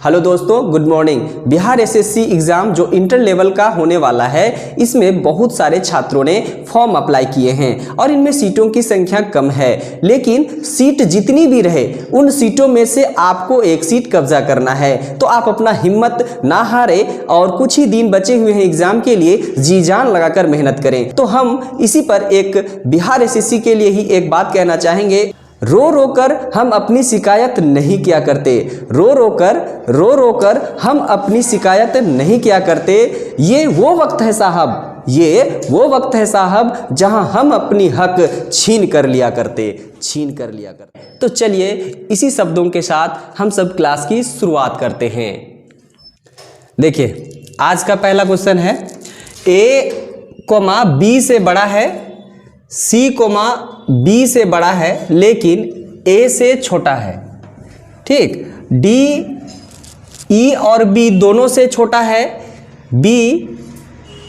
Hello दोस्तों, good morning. Bihar SSC exam जो inter level का होने वाला है, इसमें बहुत सारे छात्रों ने फॉर्म अप्लाई किए हैं और इनमें सीटों की संख्या कम है, लेकिन सीट जितनी भी रहे उन सीटों में से आपको एक सीट कब्जा करना है। तो आप अपना हिम्मत ना हारे और कुछ ही दिन बचे हुए हैं एग्जाम के लिए, जी जान लगाकर मेहनत करें। तो हम इसी पर एक बिहार एसएससी के लिए ही एक बात कहना चाहेंगे। रो रो कर हम अपनी शिकायत नहीं किया करते, रो रो कर हम अपनी शिकायत नहीं किया करते। ये वो वक्त है साहब, ये वो वक्त है साहब जहां हम अपनी हक छीन कर लिया करते। तो चलिए इसी शब्दों के साथ हम सब क्लास की शुरुआत करते हैं। देखिए आज का पहला क्वेश्चन है, a, b से बड़ा है, c, b से बड़ा है लेकिन a से छोटा है। ठीक, d, e और b दोनों से छोटा है, b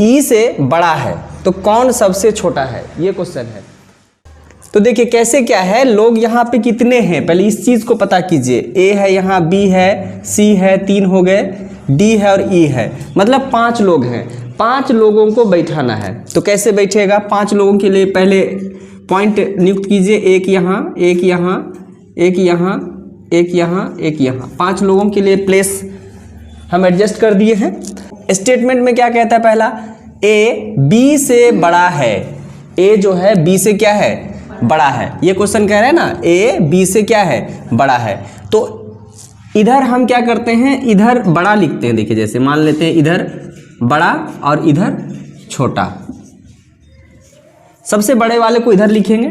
e से बड़ा है, तो कौन सबसे छोटा है, ये क्वेश्चन है। तो देखिए कैसे क्या है, लोग यहाँ पे कितने हैं पहले इस चीज को पता कीजिए। a है, यहाँ b है, c है, 3 हो गए, d है और e है, मतलब 5 लोग हैं। 5 लोगों को बैठाना है, तो कैसे बैठेगा? 5 लोगों के लिए पहले पॉइंट नियुक्त कीजिए, एक यहाँ, एक यहाँ, एक यहाँ, एक यहाँ, एक यहाँ। 5 लोगों के लिए प्लेस हम एडजस्ट कर दिए हैं। स्टेटमेंट में क्या कहता है? पहला, ए बी से बड़ा है। ए जो है बी से क्या है? बड़ा है। ये क्वेश्चन कह रहे हैं ना, ए बी से क्या है? बड़ा है। तो इधर हम क्या करते हैं, इधर बड़ा लिखते हैं। देखिए जैसे मान लेते हैं इधर बड़ा और इधर छोटा, सबसे बड़े वाले को इधर लिखेंगे।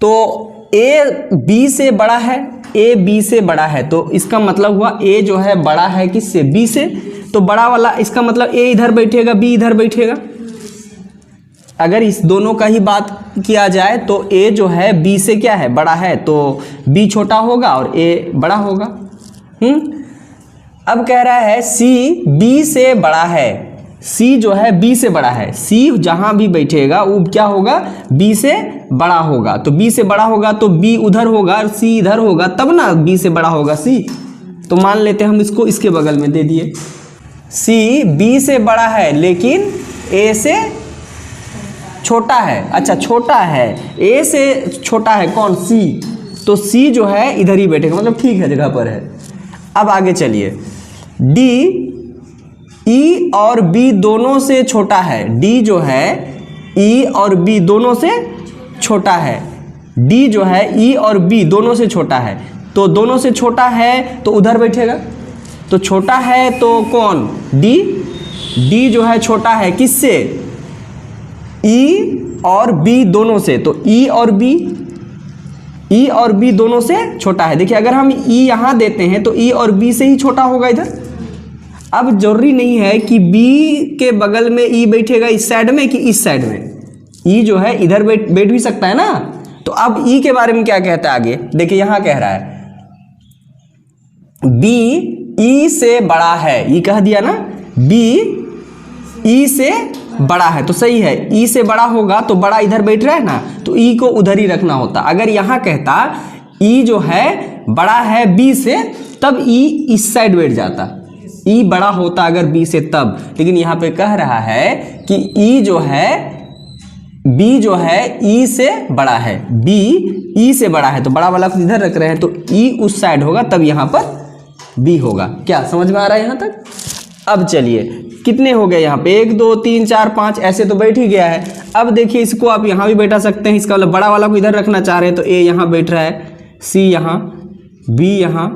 तो ए बी से बड़ा है, ए बी से बड़ा है, तो इसका मतलब हुआ ए जो है बड़ा है किससे? बी से। तो बड़ा वाला इसका मतलब ए इधर बैठेगा, बी इधर बैठेगा। अगर इस दोनों का ही बात किया जाए तो ए जो है बी से क्या है? बड़ा है, तो बी छोटा होगा और ए बड़ा होगा। अब कह रहा है सी बी से बड़ा है, सी जो है बी से बड़ा है, सी जहां भी बैठेगा वो क्या होगा? बी से बड़ा होगा। तो बी से बड़ा होगा तो बी उधर होगा और सी इधर होगा, तब ना बी से बड़ा होगा सी। तो मान लेते हैं हम इसको इसके बगल में दे दिए, सी बी से बड़ा है लेकिन ए से छोटा है। अच्छा छोटा है, ए से छोटा है कौन? सी। तो सी जो है इधर ही बैठेगा, मतलब ठीक है जगह पर है। अब आगे चलिए, डी ई और बी दोनों से छोटा है। डी जो है ई और बी दोनों से छोटा है, डी जो है ई और बी दोनों से छोटा है। तो दोनों से छोटा है तो उधर बैठेगा, तो छोटा है तो कौन? डी। डी जो है छोटा है किससे? ई और बी दोनों से, तो ई और बी दोनों से छोटा है। देखिए अगर हम ई यहाँ देते हैं तो ई और बी से ही छोटा होगा इधर। अब जरूरी नहीं है कि B के बगल में E बैठेगा इस साइड में कि इस साइड में, E जो है इधर बैठ भी सकता है ना। तो अब E के बारे में क्या कहता है आगे, देखिए यहां कह रहा है B E से बड़ा है, E कह दिया ना, B E से बड़ा है तो सही है, E से बड़ा होगा तो बड़ा इधर बैठ रहा है ना, तो E को उधर ही रखना होता। अगर यहां कहता E जो है बड़ा है B से, तब E इस साइड बैठ जाता, ई बड़ा होता अगर बी से तब। लेकिन यहाँ पे कह रहा है कि ई जो है बी जो है ई से बड़ा है, बी ई से बड़ा है, तो बड़ा वाला को इधर रख रहे हैं तो ई उस साइड होगा, तब यहाँ पर बी होगा। क्या समझ में आ रहा है यहाँ तक? अब चलिए कितने हो गए यहाँ पे? 1 2 3 4 5, ऐसे तो बैठ ही गया है। अब देखिए इसको आप यहाँ भी बैठा सकते हैं, इसका मतलब बड़ा वाला को इधर रखना चाह रहे हैं तो ए यहाँ बैठ रहा है, सी यहाँ, बी यहाँ,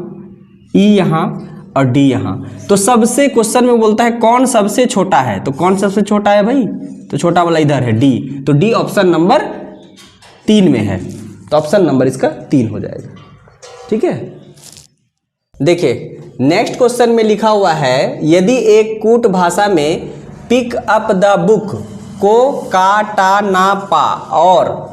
ई यहाँ और डी यहाँ। तो सबसे क्वेश्चन में बोलता है कौन सबसे छोटा है, तो कौन सबसे छोटा है भाई? तो छोटा वाला इधर है, डी। तो डी ऑप्शन नंबर 3 में है, तो ऑप्शन नंबर इसका 3 हो जाएगा। ठीक है, देखिए नेक्स्ट क्वेश्चन में लिखा हुआ है, यदि एक कूट भाषा में पिक अप द बुक को काटा ना पा और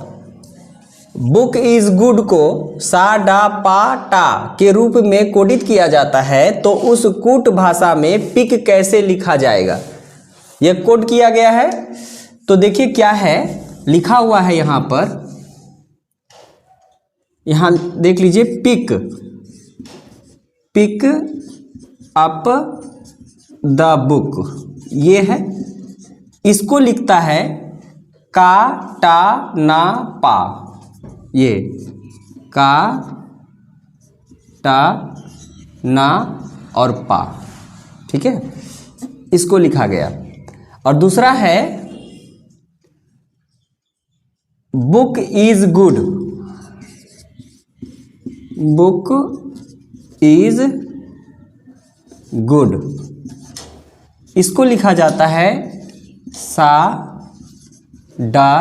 बुक इज गुड को सा डा पा टा के रूप में कोडित किया जाता है, तो उस कूट भाषा में पिक कैसे लिखा जाएगा? यह कोड किया गया है। तो देखिए क्या है लिखा हुआ है यहाँ पर, यहाँ देख लीजिए, पिक अप द बुक, ये है। इसको लिखता है का टा ना पा, ये का टा ना और पा, ठीक है, इसको लिखा गया। और दूसरा है book is good, book is good, इसको लिखा जाता है सा डा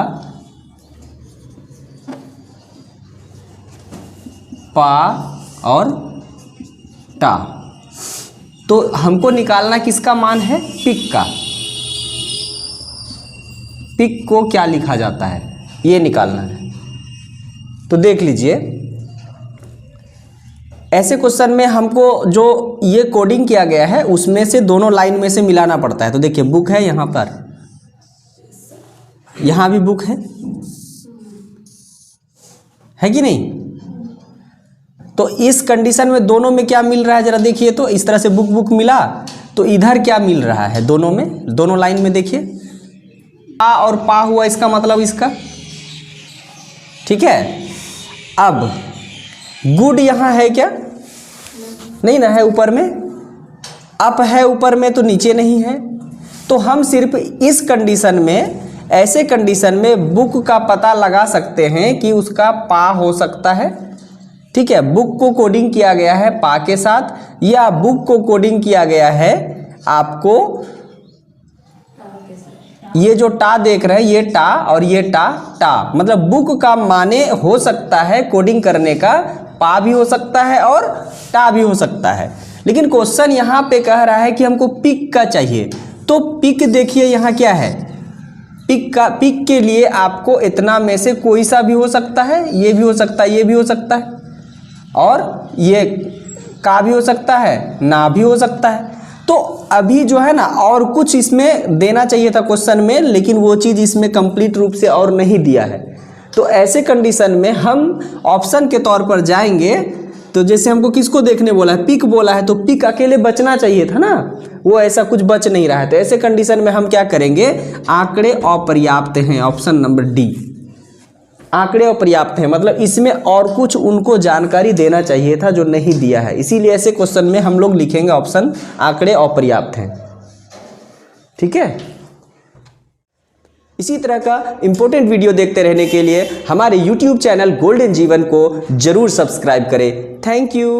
पा और टा। तो हमको निकालना किसका मान है, पिक का। पिक को क्या लिखा जाता है ये निकालना है। तो देख लीजिए, ऐसे क्वेश्चन में हमको जो ये कोडिंग किया गया है उसमें से दोनों लाइन में से मिलाना पड़ता है। तो देखिए बुक है यहाँ पर, यहाँ भी बुक है कि नहीं। तो इस कंडीशन में दोनों में क्या मिल रहा है जरा देखिए। तो इस तरह से बुक बुक मिला, तो इधर क्या मिल रहा है दोनों में, दोनों लाइन में देखिए पा और पा हुआ, इसका मतलब इसका, ठीक है। अब गुड यहाँ है क्या, नहीं ना है, ऊपर में अप है, ऊपर में तो नीचे नहीं है। तो हम सिर्फ इस कंडीशन में, ऐसे कंडीशन में बुक का पता लगा सकते हैं कि उसका पा हो सकता है, ठीक है। बुक को कोडिंग किया गया है पा के साथ, या बुक को कोडिंग किया गया है आपको, ये जो टा देख रहे हैं ये टा और ये टा, मतलब बुक का माने हो सकता है कोडिंग करने का, पा भी हो सकता है और टा भी हो सकता है। लेकिन क्वेश्चन यहाँ पे कह रहा है कि हमको पिक का चाहिए। तो पिक देखिए यहाँ क्या है, पिक के लिए आपको इतना में से कोई सा भी हो सकता है, ये भी हो सकता है, ये भी हो सकता है, और ये का भी हो सकता है, ना भी हो सकता है। तो अभी जो है ना और कुछ इसमें देना चाहिए था क्वेश्चन में, लेकिन वो चीज़ इसमें कंप्लीट रूप से और नहीं दिया है। तो ऐसे कंडीशन में हम ऑप्शन के तौर पर जाएंगे। तो जैसे हमको किसको देखने बोला है, पिक बोला है, तो पिक अकेले बचना चाहिए था ना, वो ऐसा कुछ बच नहीं रहा है। तो ऐसे कंडीशन में हम क्या करेंगे, आंकड़े अपर्याप्त हैं, ऑप्शन नंबर डी, आंकड़े अपर्याप्त हैं, मतलब इसमें और कुछ उनको जानकारी देना चाहिए था जो नहीं दिया है। इसीलिए ऐसे क्वेश्चन में हम लोग लिखेंगे ऑप्शन आंकड़े अपर्याप्त हैं, ठीक है। इसी तरह का इंपॉर्टेंट वीडियो देखते रहने के लिए हमारे YouTube चैनल गोल्डन जीवन को जरूर सब्सक्राइब करें। Thank you.